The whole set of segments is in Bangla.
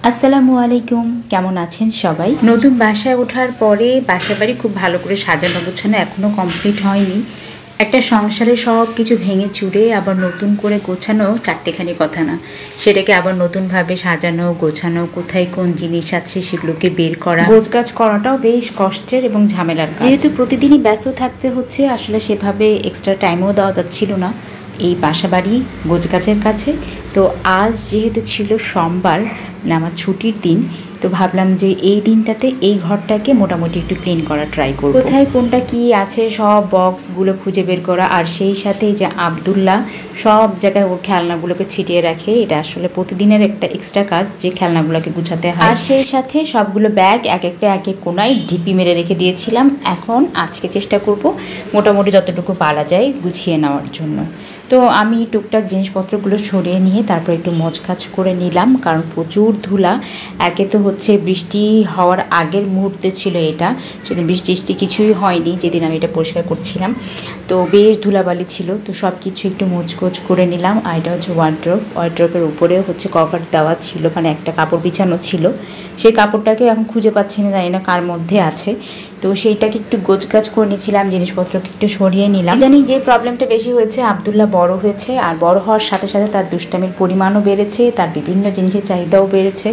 আসসালামু আলাইকুম, কেমন আছেন সবাই? নতুন বাসায় ওঠার পরে বাসা বাড়ি খুব ভালো করে সাজানো গোছানো এখনও কমপ্লিট হয়নি। একটা সংসারে সব কিছু ভেঙে চুরে আবার নতুন করে গোছানো চারটেখানি কথা না, সেটাকে আবার নতুনভাবে সাজানো গোছানো, কোথায় কোন জিনিস আছে সেগুলোকে বের করা, গোছগাছ করাটাও বেশ কষ্টের এবং ঝামেলার। যেহেতু প্রতিদিনই ব্যস্ত থাকতে হচ্ছে, আসলে সেভাবে এক্সট্রা টাইমও দেওয়া যাচ্ছিল না এই বাসা বাড়ি গোছগাছের কাছে। তো আজ যেহেতু ছিল সোমবার, মানে আমার ছুটির দিন, তো ভাবলাম যে এই দিনটাতে এই ঘরটাকে মোটামুটি একটু ক্লিন করা ট্রাই করব। কোথায় কোনটা কি আছে সব বক্সগুলো খুঁজে বের করা, আর সেই সাথে যে আব্দুল্লাহ সব জায়গায় ওর খেলনাগুলোকে ছিটিয়ে রাখে, এটা আসলে প্রতিদিনের একটা এক্সট্রা কাজ যে খেলনাগুলোকে গুছাতে হয়। আর সেই সাথে সবগুলো ব্যাগ এক একটা এক এক কোনায় ঢিপি মেরে রেখে দিয়েছিলাম। এখন আজকে চেষ্টা করব মোটামুটি যতটুকু পারা যায় গুছিয়ে নেওয়ার জন্য। তো আমি টুকটাক জিনিসপত্রগুলো সরিয়ে নিয়ে তারপর একটু মোছকাছ করে নিলাম, কারণ প্রচুর ধুলা। একে তো হচ্ছে বৃষ্টি হওয়ার আগের মুহূর্তে ছিল এটা, সেদিন বৃষ্টি কিছুই হয়নি যেদিন আমি এটা পরিষ্কার করছিলাম। তো বেশ ধুলাবালি ছিল, তো সব কিছু একটু মোছকোছ করে নিলাম। আর এটা হচ্ছে ওয়ার্ড্রপের উপরেও হচ্ছে কভার দেওয়া ছিল, মানে একটা কাপড় বিছানো ছিল, সেই কাপড়টাকে এখন খুঁজে পাচ্ছি না, জানি না কার মধ্যে আছে। তো সেইটাকে একটু গোছগাছ করে নিয়েছিলাম, জিনিসপত্রকে একটু সরিয়ে নিলাম। ইদানিং যে প্রবলেমটা বেশি হয়েছে, আব্দুল্লাহ বড় হয়েছে, আর বড় হওয়ার সাথে সাথে তার দুষ্টামির পরিমাণও বেড়েছে, তার বিভিন্ন জিনিসের চাহিদাও বেড়েছে।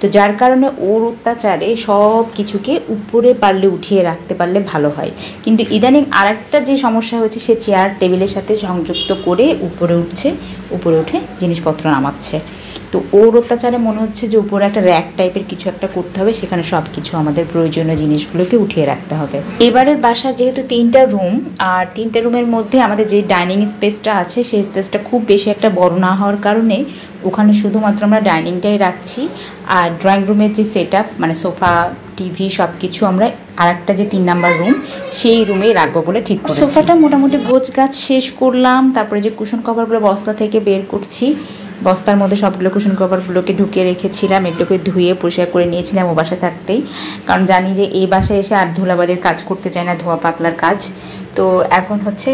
তো যার কারণে ওর অত্যাচারে সব কিছুকে উপরে পারলে উঠিয়ে রাখতে পারলে ভালো হয়। কিন্তু ইদানিং আরেকটা যে সমস্যা হয়েছে, সে চেয়ার টেবিলের সাথে সংযুক্ত করে উপরে উঠে জিনিসপত্র নামাচ্ছে। তো ওর অত্যাচারে মনে হচ্ছে যে উপরে একটা র্যাক টাইপের কিছু একটা করতে হবে, সেখানে সব কিছু আমাদের প্রয়োজনীয় জিনিসগুলোকে উঠিয়ে রাখতে হবে। এবারের বাসার যেহেতু 3টা রুম, আর 3টা রুমের মধ্যে আমাদের যে ডাইনিং স্পেসটা আছে সেই স্পেসটা খুব বেশি একটা বড় না হওয়ার কারণে ওখানে শুধুমাত্র আমরা ডাইনিংটাই রাখছি। আর ড্রয়িং রুমের যে সেট আপ, মানে সোফা টিভি সব কিছু আমরা আরেকটা যে 3 নাম্বার রুম সেই রুমেই রাখবো বলে ঠিক করেছি। সোফাটা মোটামুটি গোছগাছ শেষ করলাম, তারপরে যে কুশন কভারগুলো বস্তা থেকে বের করছি, বস্তার মধ্যে সবগুলো কুশন কভারগুলোকে ঢুকিয়ে রেখেছিলাম, এগুলোকে ধুয়ে পরিষ্কার করে নিয়েছিলাম ও বাসায় থাকতেই, কারণ জানি যে এই বাসায় এসে আর ধুলাবালির কাজ করতে চাই না, ধোয়া পাকলার কাজ। তো এখন হচ্ছে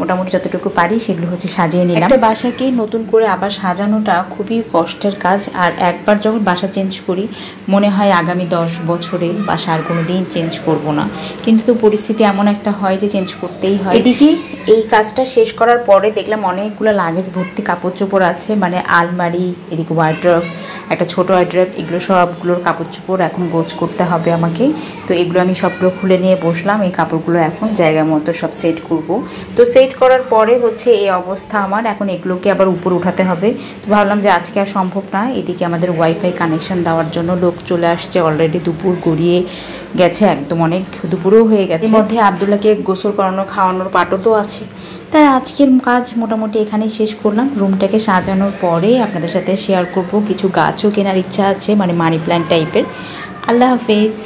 মোটামুটি যতটুকু পারি সেগুলো হচ্ছে সাজিয়ে নিলাম। একটা বাসাকে নতুন করে আবার সাজানোটা খুবই কষ্টের কাজ, আর একবার যখন বাসা চেঞ্জ করি মনে হয় আগামী 10 বছরে বাসা আর কোনো দিন চেঞ্জ করব না, কিন্তু তো পরিস্থিতি এমন একটা হয় যে চেঞ্জ করতেই হয়। এদিকে এই কাজটা শেষ করার পরে দেখলাম অনেকগুলো লাগেজ ভর্তি কাপড় চোপড় আছে, মানে আলমারি, এদিকে ওয়ার্ড্রপ, একটা ছোটো ওয়ার্ড্রপ, এগুলো সবগুলোর কাপড় চোপড় এখন গোছ করতে হবে আমাকে। তো এগুলো আমি সবগুলো খুলে নিয়ে বসলাম, এই কাপড়গুলো এখন জায়গা মতো সব সেট করব। তো সেট করার পরে হচ্ছে এই অবস্থা আমার, এখন এগুলোকে আবার উপরে উঠাতে হবে। তো ভাবলাম যে আজকে আর সম্ভব না, এদিকে আমাদের ওয়াইফাই কানেকশন দেওয়ার জন্য লোক চলে আসছে, অলরেডি দুপুর গড়িয়ে গেছে, একদম অনেক দুপুরও হয়ে গেছে। এর মধ্যে আব্দুল্লাহকে গোসল করানো খাওয়ানোর পাটও তো আছে। তাই আজকের কাজ মোটামুটি এখানেই শেষ করলাম। রুমটাকে সাজানোর পরে আপনাদের সাথে শেয়ার করব, কিছু গাছও কেনার ইচ্ছা আছে, মানে মানি প্ল্যান্ট টাইপের। আল্লাহ হাফেজ।